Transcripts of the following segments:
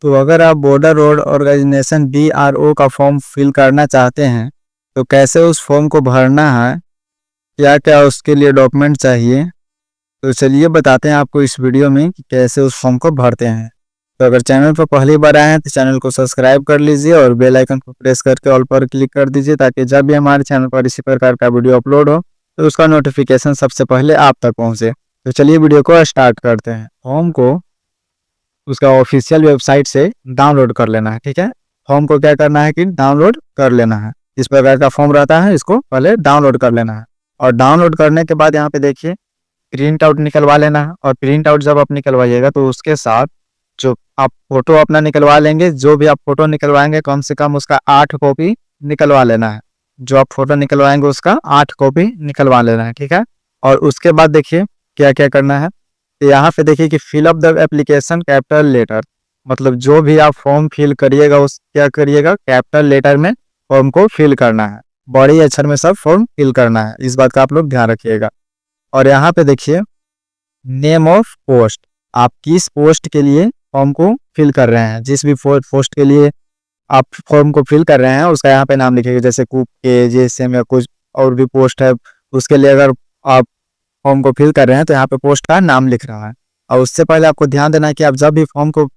तो अगर आप बॉर्डर रोड ऑर्गेनाइजेशन BRO का फॉर्म फिल करना चाहते हैं तो कैसे उस फॉर्म को भरना है, क्या क्या उसके लिए डॉक्यूमेंट चाहिए, तो चलिए बताते हैं आपको इस वीडियो में कि कैसे उस फॉर्म को भरते हैं। तो अगर चैनल पर पहली बार आए हैं तो चैनल को सब्सक्राइब कर लीजिए और बेल आइकन को प्रेस करके ऑल पर क्लिक कर दीजिए, ताकि जब भी हमारे चैनल पर इसी प्रकार का वीडियो अपलोड हो तो उसका नोटिफिकेशन सबसे पहले आप तक पहुंचे। तो चलिए वीडियो को स्टार्ट करते हैं। फॉर्म को उसका ऑफिशियल वेबसाइट से डाउनलोड कर लेना है। ठीक है, फॉर्म को क्या करना है कि डाउनलोड कर लेना है। इस प्रकार का फॉर्म रहता है, इसको पहले डाउनलोड कर लेना है। और डाउनलोड करने के बाद यहाँ पे देखिए प्रिंट आउट निकलवा लेना है। और प्रिंट आउट जब आप निकलवाइएगा तो उसके साथ जो आप फोटो अपना निकलवा लेंगे, जो भी आप फोटो निकलवाएंगे कम से कम उसका 8 कॉपी निकलवा लेना है। जो आप फोटो निकलवाएंगे उसका 8 कॉपी निकलवा लेना है। ठीक है, और उसके बाद देखिए क्या क्या करना है। तो यहाँ पे देखिए कि fill up the application capital letter, मतलब जो भी आप फॉर्म फिल करिएगा उस क्या करिएगा, कैपिटल लेटर में फॉर्म को फिल करना है, बड़े अक्षर में सब फॉर्म फिल करना है। इस बात का आप लोग ध्यान रखिएगा। और यहाँ पे देखिए नेम ऑफ पोस्ट, आप किस पोस्ट के लिए फॉर्म को फिल कर रहे हैं, जिस भी पोस्ट के लिए आप फॉर्म को फिल कर रहे हैं उसका यहाँ पे नाम लिखिएगा। जैसे कुक के JSM या कुछ और भी पोस्ट है, उसके लिए अगर आप फॉर्म को फिल कर रहे हैं तो यहाँ पे पोस्ट का नाम लिख रहा है। और उससे पहले आपको ध्यान देना है कि आप जब भी फॉर्म को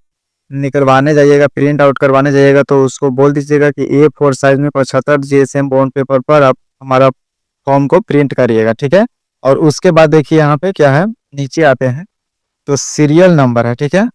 निकलवाने जाइएगा, प्रिंट आउट करवाने जाइएगा, तो उसको बोल दीजिएगा कि A4 साइज में 75 GSM बॉन्ड पेपर पर आप हमारा फॉर्म को प्रिंट करिएगा। ठीक है, और उसके बाद देखिए यहाँ पे क्या है, नीचे आते हैं तो सीरियल नंबर है। ठीक है,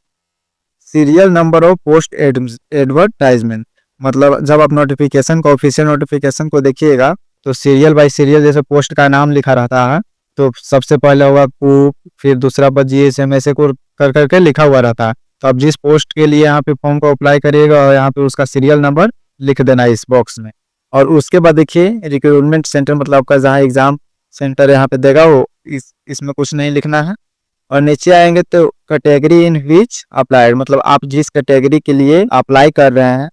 serial number of post advertisement, मतलब जब आप नोटिफिकेशन को, ऑफिशियल नोटिफिकेशन को देखिएगा तो सीरियल बाय सीरियल जैसे पोस्ट का नाम लिखा रहता है, तो सबसे पहले होगा कुक, फिर दूसरा पर GSM, ऐसे को कर करके लिखा हुआ रहता है। तो आप जिस पोस्ट के लिए यहाँ पे फॉर्म को अप्लाई करिएगा और यहाँ पे उसका सीरियल नंबर लिख देना है इस बॉक्स में। और उसके बाद देखिए रिक्रूटमेंट सेंटर, मतलब आपका जहाँ एग्जाम सेंटर यहाँ पे देगा वो इसमें कुछ नहीं लिखना है। और नीचे आएंगे तो कैटेगरी इन विच अप्लाइड, मतलब आप जिस कैटेगरी के लिए अप्लाई कर रहे हैं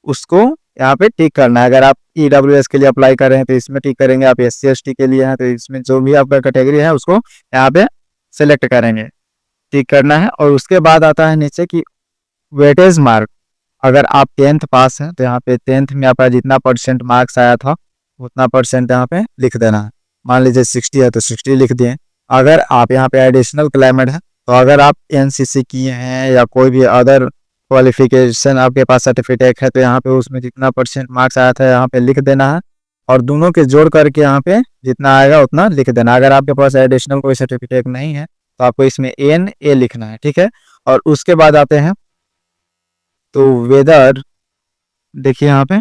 उसको यहाँ पे टिक करना है। अगर आप EWS के लिए अप्लाई कर रहे हैं तो इसमें टिक करेंगे, आप SC/ST के लिए हैं तो इसमें जो भी आपका कैटेगरी है उसको यहाँ पे सेलेक्ट करेंगे, टिक करना है। और उसके बाद आता है नीचे कि वेटेज मार्क, अगर आप 10th पास हैं तो यहाँ पे 10th में आपका जितना % मार्क्स आया था उतना % यहाँ पे लिख देना है। मान लीजिए 60 है तो 60 लिख दिए। अगर आप यहाँ पे एडिशनल क्लाइमेट है तो अगर आप NCC किए हैं या कोई भी अदर क्वालिफिकेशन आपके पास सर्टिफिकेट है तो यहाँ पे उसमें जितना % मार्क्स आया था यहाँ पे लिख देना है। और दोनों के जोड़ करके यहाँ पे जितना आएगा उतना लिख देना। अगर आपके पास एडिशनल कोई सर्टिफिकेट नहीं है तो आपको इसमें NA लिखना है। ठीक है, और उसके बाद आते हैं तो वेदर, देखिए यहाँ पे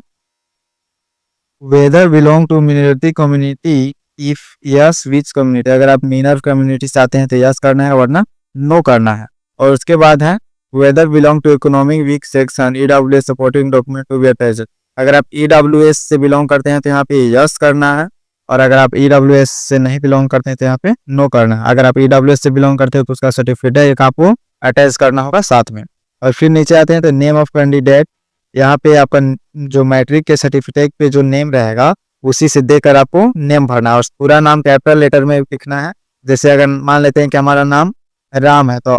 whether belong to minority community, if yes which community, अगर आप मिनर कम्युनिटी से आते हैं तो यस करना है वरना नो करना है। और उसके बाद है whether belong to economic weak section, EWS supporting document to be attached, अगर आप EWS से बिलोंग करते हैं तो यहाँ पे यस करना है। और अगर आप EWS से नहीं बिलोंग करते हैं तो यहाँ पे नो करना है। अगर आप EWS से बिलोंग करते हैं तो उसका सर्टिफिकेट एक आपको अटैच करना होगा साथ में। और फिर नीचे आते हैं तो नेम ऑफ कैंडिडेट, यहाँ पे आपका जो मैट्रिक के सर्टिफिकेट पे जो नेम रहेगा उसी से देकर आपको नेम भरना है। और पूरा नाम कैपिटल लेटर में लिखना है। जैसे अगर मान लेते हैं कि हमारा नाम राम है तो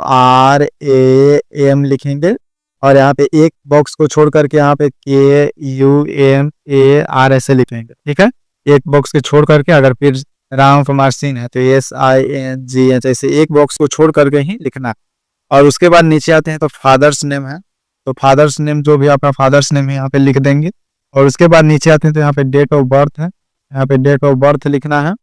RAM लिखेंगे। और यहाँ पे एक बॉक्स को छोड़ करके यहाँ पे KUMAR ऐसे लिखेंगे। ठीक है, एक बॉक्स के छोड़ करके, अगर फिर राम कुमार सिंह है तो SINGH, ऐसे एक बॉक्स को छोड़ करके ही लिखना है। और उसके बाद नीचे आते हैं तो फादर्स नेम है तो फादर्स नेम जो भी आपका फादर्स नेम है यहाँ पे लिख देंगे। और उसके बाद नीचे आते हैं तो यहाँ पे डेट ऑफ बर्थ है, यहाँ पे डेट ऑफ बर्थ लिखना है।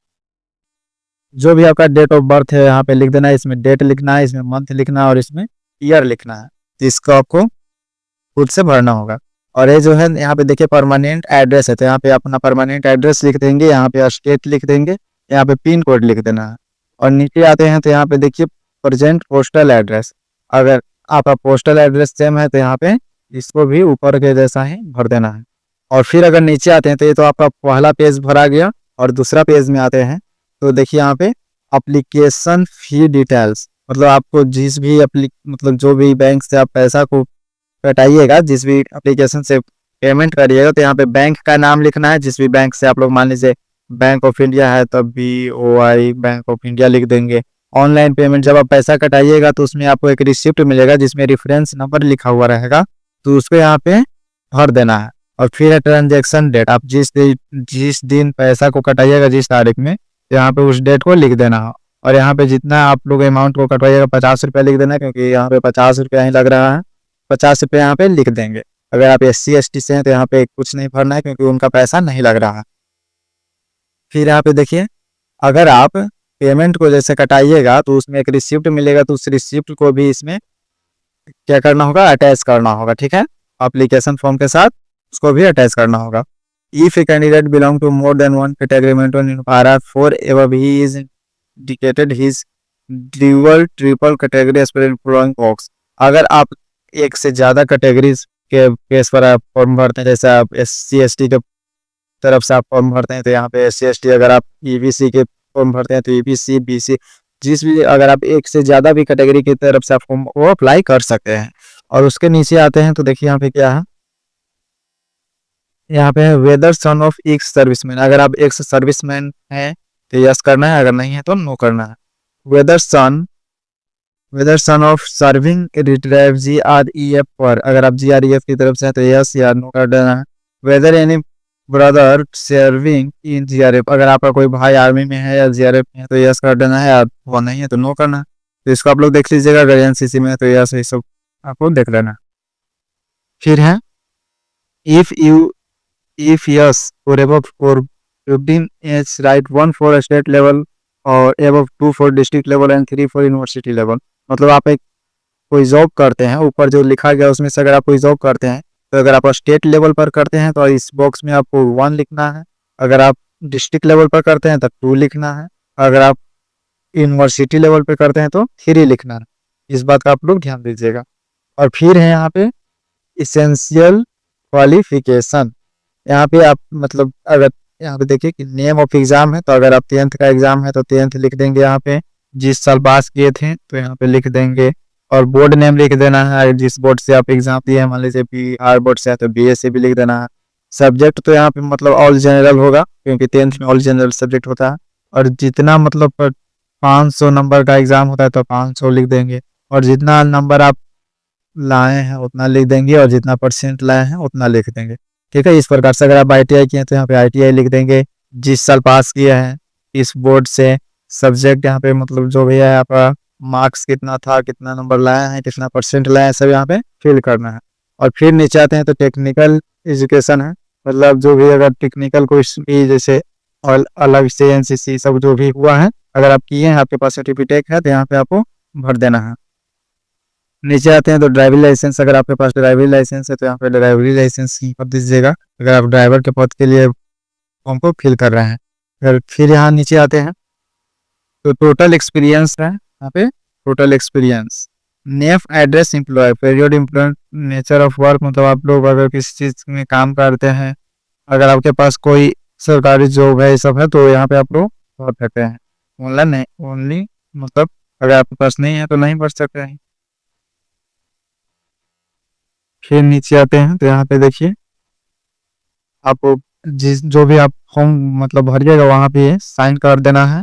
जो भी आपका डेट ऑफ बर्थ है यहाँ पे लिख देना है। इसमें डेट लिखना है, इसमें मंथ लिखना है और इसमें ईयर लिखना है। तो इसको आपको खुद से भरना होगा। और ये जो है यहाँ पे देखिए परमानेंट एड्रेस है तो यहाँ पे अपना परमानेंट एड्रेस लिख देंगे, यहाँ पे स्टेट लिख देंगे, यहाँ पे पिन कोड लिख देना है। और नीचे आते हैं तो यहाँ पे देखिए प्रेजेंट पोस्टल एड्रेस, अगर आपका पोस्टल एड्रेस सेम है तो यहाँ पे इसको भी ऊपर के जैसा ही भर देना है। और फिर अगर नीचे आते हैं तो ये तो आपका पहला पेज भरा गया। और दूसरा पेज में आते हैं तो देखिए यहाँ पे एप्लीकेशन फी डिटेल्स, मतलब आपको जिस भी मतलब जो भी बैंक से आप पैसा को कटाइएगा, जिस भी एप्लीकेशन से पेमेंट करिएगा, तो यहाँ पे बैंक का नाम लिखना है। जिस भी बैंक से आप लोग, मान लीजिए बैंक ऑफ इंडिया है तब BOI बैंक ऑफ इंडिया लिख देंगे। ऑनलाइन पेमेंट जब आप पैसा कटाइएगा तो उसमें आपको एक रिसिप्ट मिलेगा जिसमें रेफरेंस नंबर लिखा हुआ रहेगा, तो उसको यहाँ पे भर देना है। और फिर है ट्रांजेक्शन डेट, आप जिस दिन पैसा को कटाइएगा जिस तारीख में, यहाँ पे उस डेट को लिख देना है। और यहाँ पे जितना आप लोग अमाउंट को कटवाइएगा 50 रुपया लिख देना, क्योंकि यहाँ पे 50 रुपया ही लग रहा है, 50 रुपया यहाँ पे लिख देंगे। अगर आप SC ST से हैं तो यहाँ पे कुछ नहीं भरना है क्योंकि उनका पैसा नहीं लग रहा है। फिर यहाँ पे देखिए, अगर आप पेमेंट को जैसे कटाइएगा तो उसमें एक रिसिप्ट मिलेगा, तो उस रिसिप्ट को भी इसमें क्या करना होगा, अटैच करना होगा। ठीक है, एप्लीकेशन फॉर्म के साथ उसको भी अटैच करना होगा। If a candidate belong to more than one category maintain in para 4 above he is indicated his dual triple category aspirant following box. अगर आप एक से ज्यादा कैटेगरीज के केस पर आप फॉर्म भरते हैं, जैसे आप SC ST के तरफ से आप फॉर्म भरते हैं तो यहाँ पे SC ST, अगर आप EBC के फॉर्म भरते हैं तो EBC BC, जिस भी अगर आप एक से ज्यादा भी कैटेगरी की तरफ से आप फॉर्म वो अप्लाई कर सकते हैं। और उसके नीचे आते हैं तो देखिए यहाँ पे क्या है, यहाँ पे है whether son of ex serviceman. अगर आप एक्स सर्विसमैन हैं तो यस करना है, अगर नहीं है तो नो करना है। Whether son of serving retrieve GREF पर, अगर आप GREF की तरफ से हैं तो यस या नो कर देना है। Whether any brother serving in GRF, अगर आपका कोई भाई आर्मी में है या GRF में है तो यस कर देना है, वो नहीं है तो नो करना है। तो इसको आप लोग देख लीजिएगा, अगर NCC में है तो यस, ये सब आपको देख लेना। फिर है if yes or above for 15 age, write 1 for state level और above 2 for district level and 3 for university level। मतलब आप एक कोई जॉब करते हैं, ऊपर जो लिखा गया उसमें से अगर आप कोई जॉब करते हैं तो अगर आप स्टेट लेवल पर करते हैं तो इस बॉक्स में आपको 1 लिखना है, अगर आप डिस्ट्रिक्ट लेवल पर करते हैं तो 2 लिखना है, अगर आप यूनिवर्सिटी लेवल पर करते हैं तो 3 लिखना है। इस बात का आप लोग ध्यान दीजिएगा। और फिर है यहाँ पे इसेंशियल क्वालिफिकेशन। यहाँ पे आप मतलब अगर यहाँ पे देखिए कि नेम ऑफ एग्जाम है, तो अगर आप 10th का एग्जाम है तो 10th लिख देंगे यहाँ पे, जिस साल पास किए थे तो यहाँ पे लिख देंगे। और बोर्ड नेम लिख देना है, जिस बोर्ड से आप एग्जाम दिए हैं, मान लीजिए बिहार बोर्ड से है तो BSc भी लिख देना है। सब्जेक्ट तो यहाँ पे मतलब ऑल जनरल होगा, क्योंकि 10th में ऑल जनरल सब्जेक्ट होता है। और जितना मतलब 500 नंबर का एग्जाम होता है तो 500 लिख देंगे, और जितना नंबर आप लाए हैं उतना लिख देंगे, और जितना % लाए हैं उतना लिख देंगे। ठीक है, इस प्रकार से अगर आप ITI किए हैं तो यहाँ पे ITI लिख देंगे, जिस साल पास किए हैं इस बोर्ड से। सब्जेक्ट यहाँ पे मतलब जो भी है आपका मार्क्स कितना था, कितना नंबर लाए हैं, कितना % लाए हैं, सब यहाँ पे फिल करना है। और फिर नीचे आते हैं तो टेक्निकल एजुकेशन है, मतलब जो भी अगर टेक्निकल कोई भी जैसे और अलग से NCC सब जो भी हुआ है, अगर आप किए हैं, आपके पास सर्टिफिकेट है तो यहाँ पे आपको भर देना है। नीचे आते हैं तो ड्राइविंग लाइसेंस, अगर आपके पास ड्राइविंग लाइसेंस है तो यहाँ पे ड्राइविंग लाइसेंस कर दीजिएगा, अगर आप ड्राइवर के पद के लिए फॉर्म को फिल कर रहे हैं। अगर फिर यहाँ नीचे आते हैं तो टोटल एक्सपीरियंस है, यहाँ पे total experience, name address employ, period employ, nature of work, मतलब आप लोग अगर किसी चीज़ में काम करते हैं, अगर आपके पास कोई सरकारी जॉब है, ये सब है तो यहाँ पे आप लोग भर सकते हैं। ऑनलाइन नहीं, ओनली मतलब अगर आपके पास नहीं है तो नहीं भर सकते हैं। फिर नीचे आते हैं तो यहाँ पे देखिए आपको जो भी आप फॉर्म मतलब भरिएगा वहाँ पे साइन कर देना है।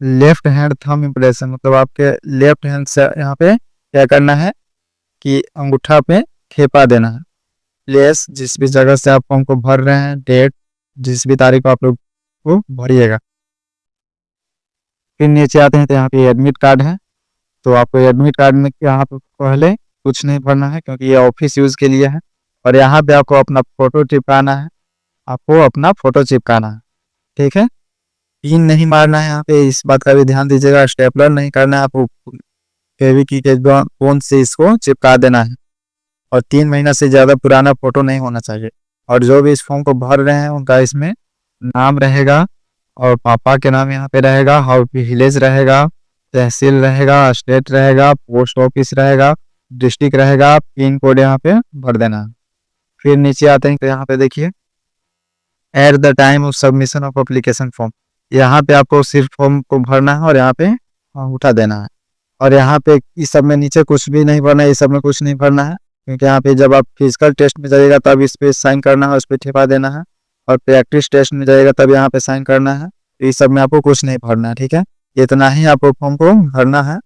लेफ्ट हैंड थंब इम्प्रेशन, मतलब आपके लेफ्ट हैंड से यहाँ पे क्या करना है कि अंगूठा पे ठेपा देना है। प्लेस, जिस भी जगह से आप फॉर्म को भर रहे हैं, डेट, जिस भी तारीख को आप लोग को भरिएगा। फिर नीचे आते हैं तो यहाँ पे एडमिट कार्ड है, तो आपको एडमिट कार्ड में यहाँ पे पहले कुछ नहीं भरना है क्योंकि ये ऑफिस यूज के लिए है। और यहाँ पे आपको अपना फोटो चिपकाना है, आपको अपना फोटो चिपकाना है। ठीक है, पिन नहीं मारना है यहाँ पे, इस बात का भी ध्यान दीजिएगा। स्टेपलर नहीं करना है, आपको फेविक्विक के फोन से इसको चिपका देना है। और 3 महीना से ज़्यादा पुराना फोटो नहीं होना चाहिए। और जो भी इस फॉर्म को भर रहे हैं उनका इसमें नाम रहेगा, और पापा के नाम यहाँ पे रहेगा, हाउ विलेज रहेगा, तहसील रहेगा, स्टेट रहेगा, पोस्ट ऑफिस रहेगा, डिस्ट्रिक्ट रहेगा, पिन कोड यहाँ पे भर देना है। फिर नीचे आते हैं तो यहाँ पे देखिए at the time of submission of application form, यहाँ पे आपको सिर्फ फॉर्म को भरना है और यहाँ पे उठा देना है। और यहाँ पे इस सब में नीचे कुछ भी नहीं भरना है, इस सब में कुछ नहीं भरना है, क्योंकि यहाँ पे जब आप फिजिकल टेस्ट में जाइएगा तब इस पे साइन करना है, उस पर ठेपा देना है। और प्रैक्टिस टेस्ट में जाइएगा तब यहाँ पे साइन करना है। इस सब में आपको कुछ नहीं भरना है। ठीक है, इतना ही आपको फॉर्म को भरना है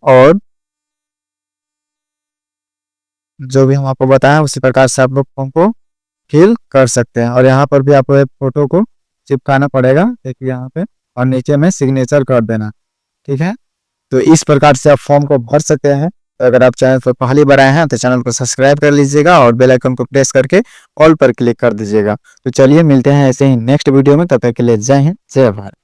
और जो भी हम आपको बताएं उसी प्रकार से आप लोग फॉर्म को फिल कर सकते हैं। और यहाँ पर भी आपको एक फोटो को चिपकाना पड़ेगा, देखिए यहाँ पे, और नीचे में सिग्नेचर कर देना। ठीक है, तो इस प्रकार से आप फॉर्म को भर सकते हैं। तो अगर आप चैनल पर पहली बार आए हैं तो चैनल को सब्सक्राइब कर लीजिएगा और बेल आइकन को प्रेस करके ऑल पर क्लिक कर दीजिएगा। तो चलिए मिलते हैं ऐसे ही नेक्स्ट वीडियो में, तब तक के लिए जय हिंद, जय भारत।